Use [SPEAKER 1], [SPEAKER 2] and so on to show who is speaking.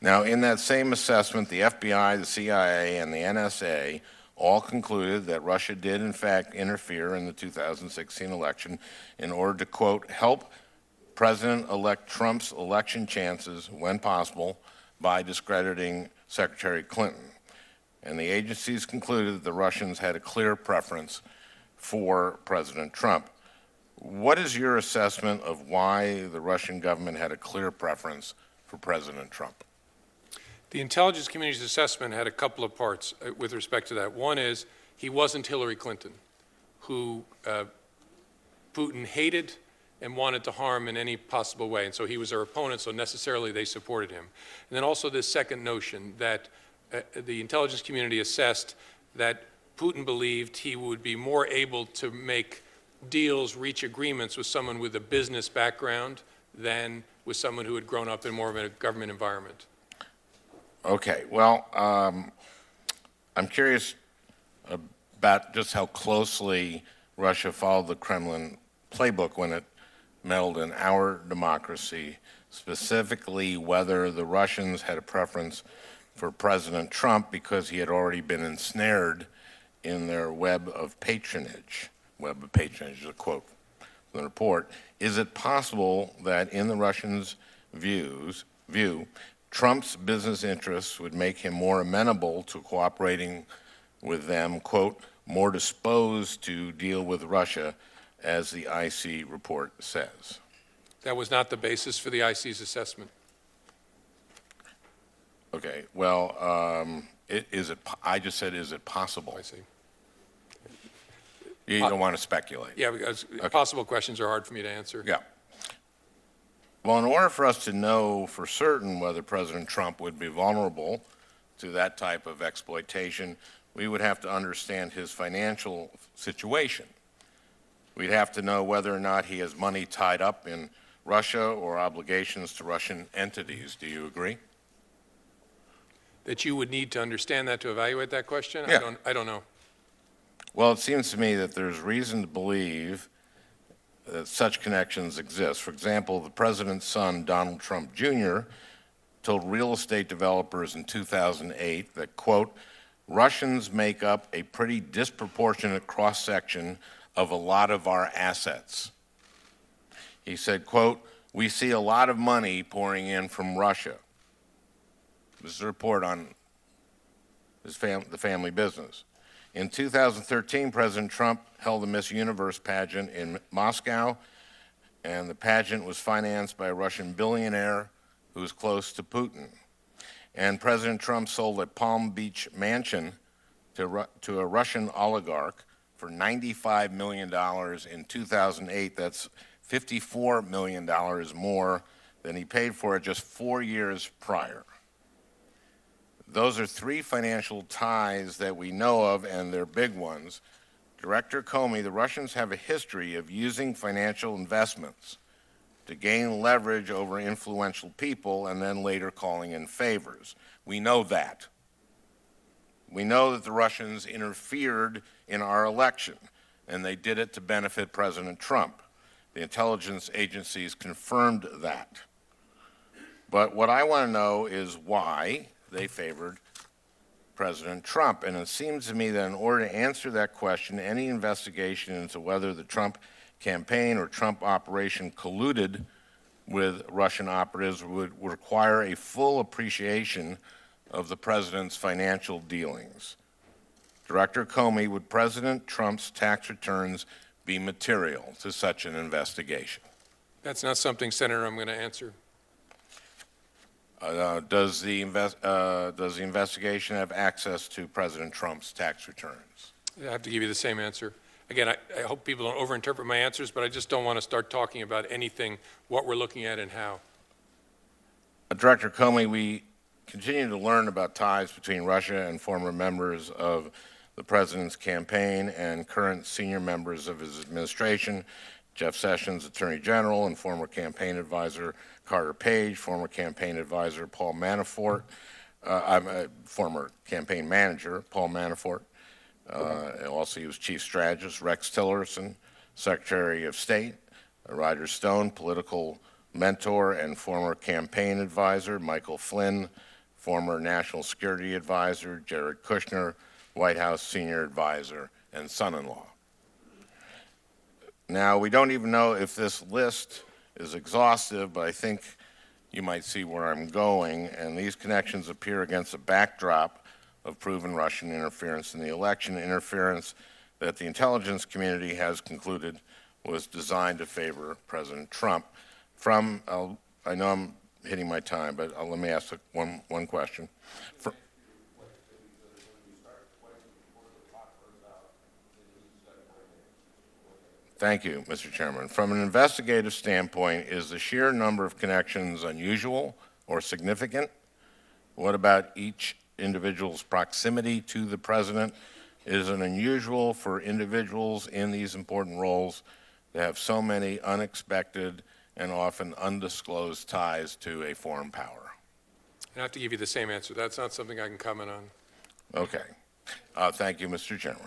[SPEAKER 1] Now, in that same assessment, the FBI, the CIA, and the NSA all concluded that Russia did, in fact, interfere in the 2016 election in order to, quote, help President-elect Trump's election chances, when possible, by discrediting Secretary Clinton. And the agencies concluded that the Russians had a clear preference for President Trump. What is your assessment of why the Russian government had a clear preference for President Trump?
[SPEAKER 2] The intelligence community's assessment had a couple of parts with respect to that. One is he wasn't Hillary Clinton, who Putin hated and wanted to harm in any possible way. And so he was their opponent, so necessarily they supported him. And then also this second notion that the intelligence community assessed that Putin believed he would be more able to make deals, reach agreements with someone with a business background than with someone who had grown up in more of a government environment.
[SPEAKER 1] Okay, well, I'm curious about just how closely Russia followed the Kremlin playbook when it meddled in our democracy, specifically whether the Russians had a preference for President Trump because he had already been ensnared in their web of patronage. Web of patronage is a quote from the report. Is it possible that in the Russians' view, Trump's business interests would make him more amenable to cooperating with them, quote, more disposed to deal with Russia, as the IC report says?
[SPEAKER 2] That was not the basis for the IC's assessment.
[SPEAKER 1] Okay, well, I just said, is it possible?
[SPEAKER 2] I see.
[SPEAKER 1] You don't want to speculate.
[SPEAKER 2] Yeah, because possible questions are hard for me to answer.
[SPEAKER 1] Yeah. Well, in order for us to know for certain whether President Trump would be vulnerable to that type of exploitation, we would have to understand his financial situation. We'd have to know whether or not he has money tied up in Russia or obligations to Russian entities. Do you agree?
[SPEAKER 2] That you would need to understand that to evaluate that question?
[SPEAKER 1] Yeah.
[SPEAKER 2] I don't know.
[SPEAKER 1] Well, it seems to me that there's reason to believe that such connections exist. For example, the president's son, Donald Trump Jr., told real estate developers in 2008 that, quote, Russians make up a pretty disproportionate cross-section of a lot of our assets. He said, quote, we see a lot of money pouring in from Russia. This is a report on the family business. In 2013, President Trump held the Miss Universe pageant in Moscow, and the pageant was financed by a Russian billionaire who was close to Putin. And President Trump sold a Palm Beach mansion to a Russian oligarch for $95 million in 2008. That's $54 million more than he paid for it just 4 years prior. Those are three financial ties that we know of, and they're big ones. Director Comey, the Russians have a history of using financial investments to gain leverage over influential people and then later calling in favors. We know that. We know that the Russians interfered in our election, and they did it to benefit President Trump. The intelligence agencies confirmed that. But what I want to know is why they favored President Trump. And it seems to me that in order to answer that question, any investigation into whether the Trump campaign or Trump operation colluded with Russian operatives would require a full appreciation of the president's financial dealings. Director Comey, would President Trump's tax returns be material to such an investigation?
[SPEAKER 2] That's not something, Senator, I'm going to answer.
[SPEAKER 1] Does the investigation have access to President Trump's tax returns?
[SPEAKER 2] I have to give you the same answer. Again, I hope people don't overinterpret my answers, but I just don't want to start talking about anything, what we're looking at and how.
[SPEAKER 1] Director Comey, we continue to learn about ties between Russia and former members of the president's campaign and current senior members of his administration. Jeff Sessions, Attorney General, and former campaign advisor Carter Page, former campaign advisor Paul Manafort, former campaign manager Paul Manafort. Also, he was chief strategist Rex Tillerson, Secretary of State, Roger Stone, political mentor and former campaign advisor Michael Flynn, former national security advisor Jared Kushner, White House senior advisor and son-in-law. Now, we don't even know if this list is exhaustive, but I think you might see where I'm going, and these connections appear against a backdrop of proven Russian interference in the election, interference that the intelligence community has concluded was designed to favor President Trump. I know I'm hitting my time, but let me ask one question. Thank you, Mr. Chairman. From an investigative standpoint, is the sheer number of connections unusual or significant? What about each individual's proximity to the president? Is it unusual for individuals in these important roles to have so many unexpected and often undisclosed ties to a foreign power?
[SPEAKER 2] I have to give you the same answer. That's not something I can comment on.
[SPEAKER 1] Okay. Thank you, Mr. Chairman.